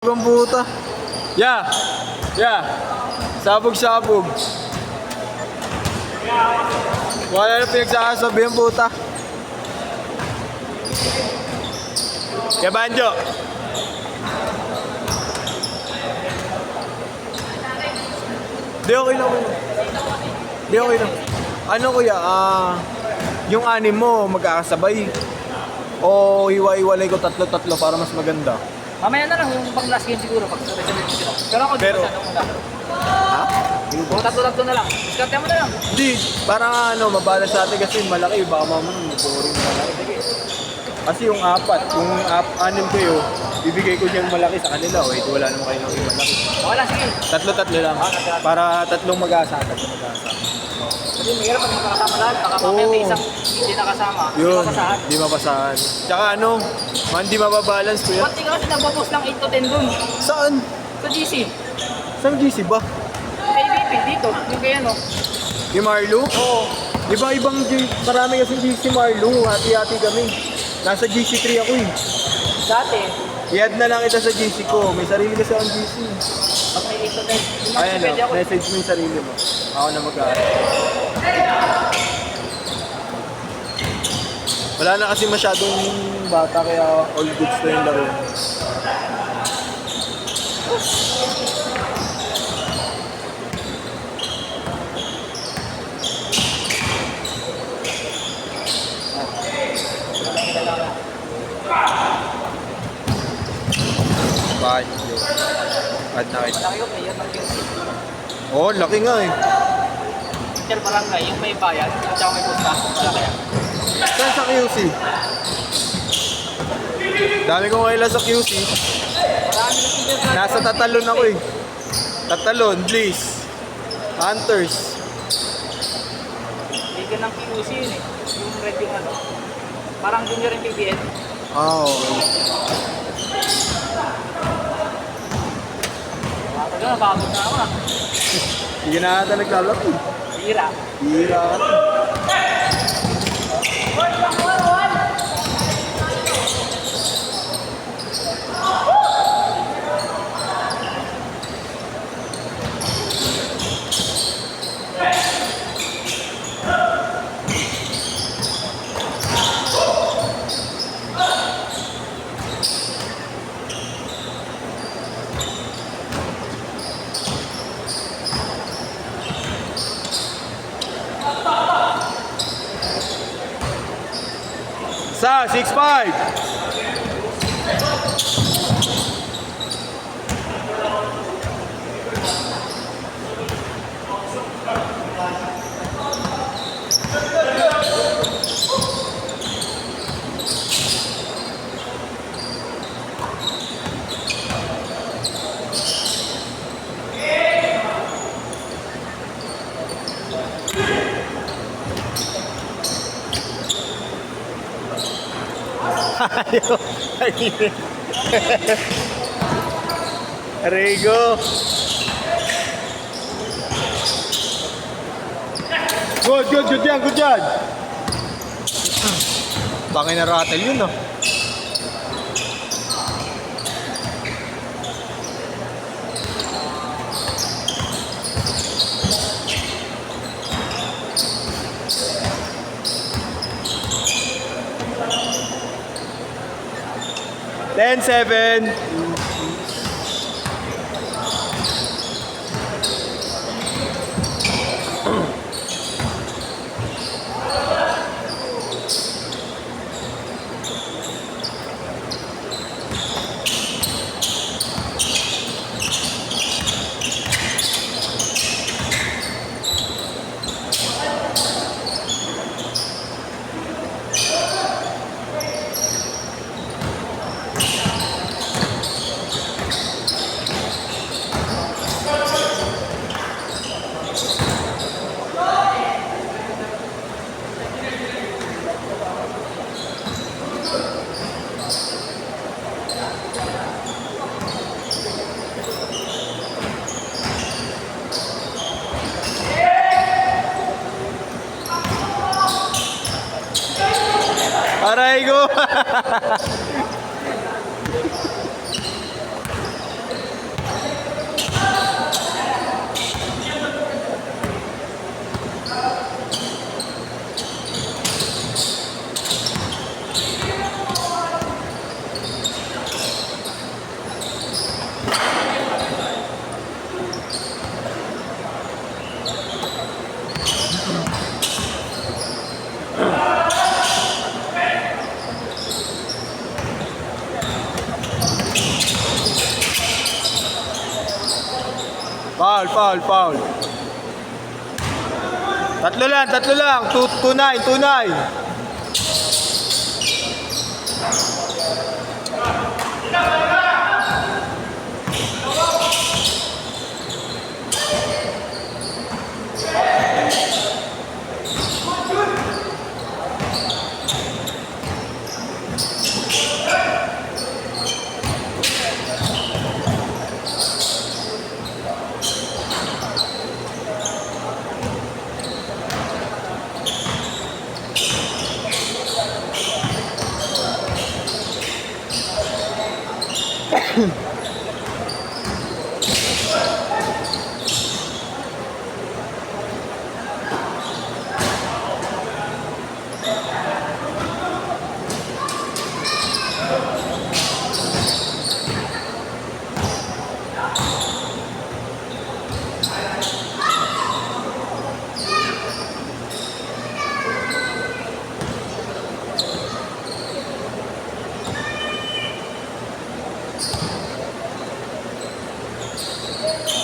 Ang puta. Yeah. Yeah. Sabog-sabog. Wala na pinagsasabi ang puta. Kaya Banjo. Di okay lang. Di okay lang. Ano kuya, yung anim mo magkakasabay o hiwa-hiwalay ko tatlo-tatlo para mas maganda? Mamaya na lang yung pang last game siguro pag sabay-sabay dito. Pero ako dito sa muna. Ha? Kung tatlo-tatlo na lang. Diskarte mo na lang. Hindi, parang mabalas sa atin kasi malaki, baka mamang boring malaki. Kasi yung anim kayo, bibigay ko siyang malaki sa kanila, o ito wala naman kayo ng malaki. Wala, sige. Tatlo-tatlo lang, para tatlong mag-aasama. Kasi mahirap pag makakasama lahat. Baka mamaya may isang hindi nakasama. Yun, Mapasahan. di mapasahan. Tsaka hindi mababalance ko yan. Pati ka kasi nagpo-post ng 8 to 10 dun. Saan? Sa GC. Saan GC ba? Kay VP dito. Yung kaya no. Yung Marlo? Oo. Iba-ibang marami kasi GC Marlo, hati-hati kami. Nasa GC3 ako eh. Dati. I-add na lang kita sa GC ko, may sarili kasi akong GC. Pag may 8 to 10. Yung Ayan pwede ako. message mo yung sarili mo. Ako na mag-aaral. Wala na kasi masyadong bata kaya all goods na yung laro. Bakit yun? Add na kita. Malaki yung player ng QC. Oo, laki nga eh. Hotel Barangay, yung may bayad. Yung tsaka may pusta. Malaki yan. Saan sa QC? Dami kong kailan sa QC. Marami na single Nasa Tatalon ako eh. Tatalon, Bliss, Hunters. Liga ng QC yun eh. Yung red yung ano. Parang junior yung PBN. Ah, okay. Matagal na, pagod na ako ah. Hindi na ata naglalaro eh. Hira. Hira ka. Sa 6'5". Ayaw. Rigo. Good yan, good yan. Bangin na rattle yun, no? Ten, 7. Aray ko! Foul, foul, foul. Tatlo lang, tatlo lang. 2-9, 2-9.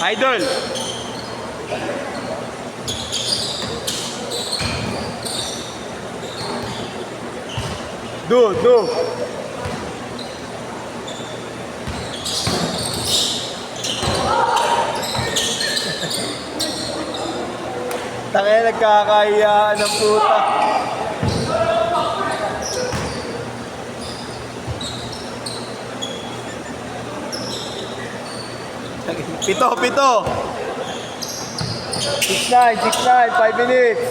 Idol. Do. Tangina, nagkakahiyaan ng puta. Pito. 6-9, 5 minutes.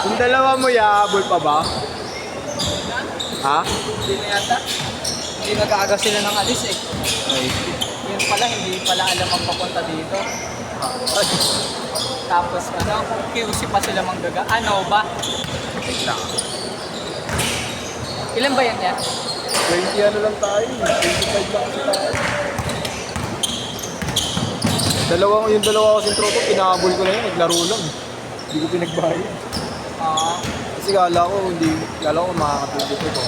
Yung dalawa mo, yahabol pa ba? Ha? Hindi na yata. Hindi nag-aaga sila ng alis eh. Yun pala, hindi pala alam ang papunta dito. Tapos QC pa sila manggaga. Ano ba? Ilan ba yan yan? 20 ano lang tayo. 25 lang kasi tayo. Yung dalawa kasing troto, pinahabol ko lang yun. Naglaro lang. Hindi ko pinagbayad. Kasi kala ko makakatulog ito.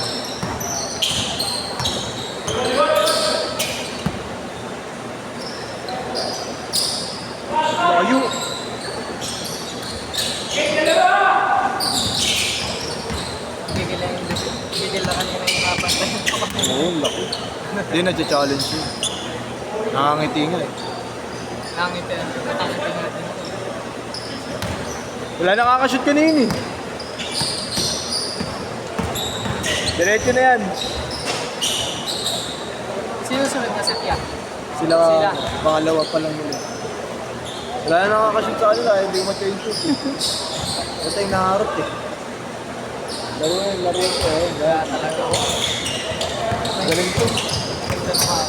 Layo! Gigil na kanina yung kapantay. Oo, laki. Hindi, nag-challenge yun. Nakangiti nga eh. Nakangiti natin. Wala nakakashoot kanina eh. Diretso na yan. Sino sunod na set yan? Sila. Pangalawa pa lang nila. Wala na nakakashoot sa kanila eh. Hindi ko ma-change shoot eh. Basta yung naharot eh. Laro ko eh. Kaya talaga ako. Galing to. Ganda naman.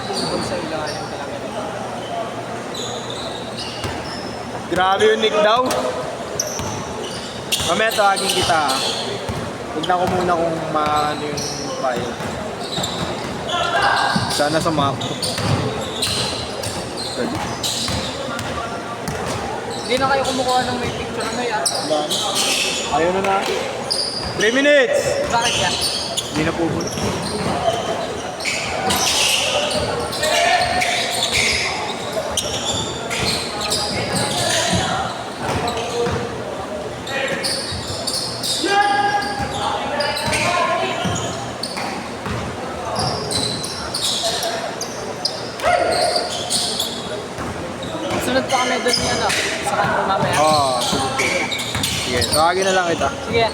Tungkol sa ilalim talaga. Grabe yung Nick daw. Mamaya tawagin kita. Tignan ko muna kung maano yung file. Sana sa map. Hindi na kayo kumukuha ng may picture na yan. Ayaw na natin. 3 minutes! Bakit yan? Hindi na pupunta. Sunod pa kami doon yan sa kanto mamaya. Sige, tawagin na lang kita. Sige.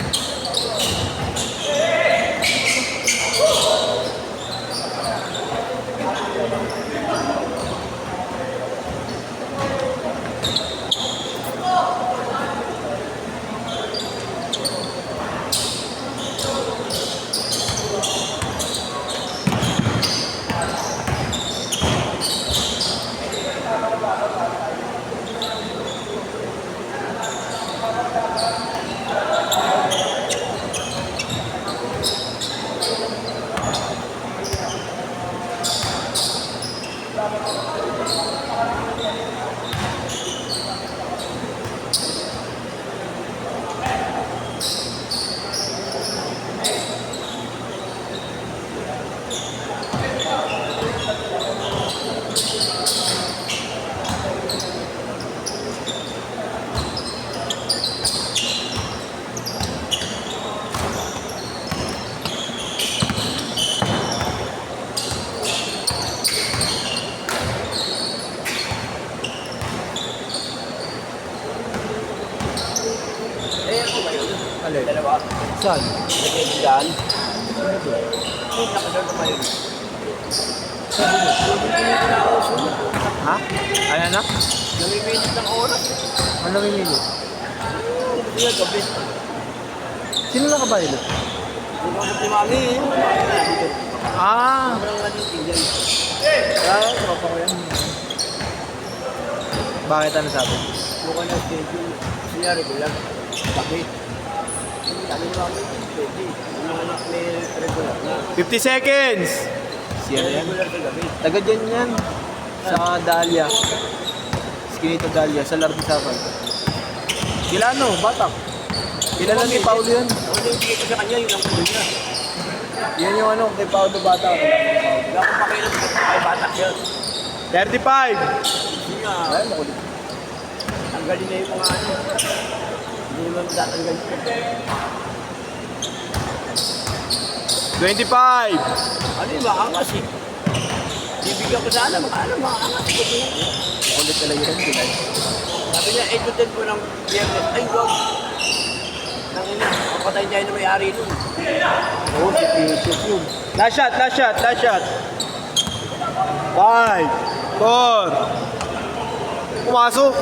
Alin? Dalawa. Saan? Nagkaibigan. Ay, nakasunod naman yun. Ha? Ano na? Namimilit ng oras. Ano namimili? Kaya gabi. Sino nakabayad? Yung mga si Mami eh. Dito. Ah! Parang natitigyan. Ah, tropa ko yan. Bakit ano sabi? Bukan na schedule. Siya regular. Gabi. Sabi ni Mami, pwede. Yung mga anak may regular na. 50 seconds! Siya na yan. Regular sa gabi. Taga dyan yan. Sa Dahlia. Skinito Dahlia. Sa Lardisapan. Kilano, Batak. Kilala ni Paulo yan. Ako na yung bigay ko sa kanya, yun ang kulo niya. Yan yung ano, kay Paulo Batak. Wala akong pakialam kay Batak yun. 35! Hindi nga. Ay, makulit. Tanggalin na yung mga ano. Hindi naman tatanggalin ko. 25! Ano yung maangas eh? Bibigyan ko sana, maangas ko po. Makulit talaga yan, Bilal. Sabi niya, 8 to 10 po ng biyernes. Ay, wag. Nangina, papatayin tayo na may-ari nun. Oo, si Pichot yun. Last shot, last shot, last shot. 5, 4. Pumasok.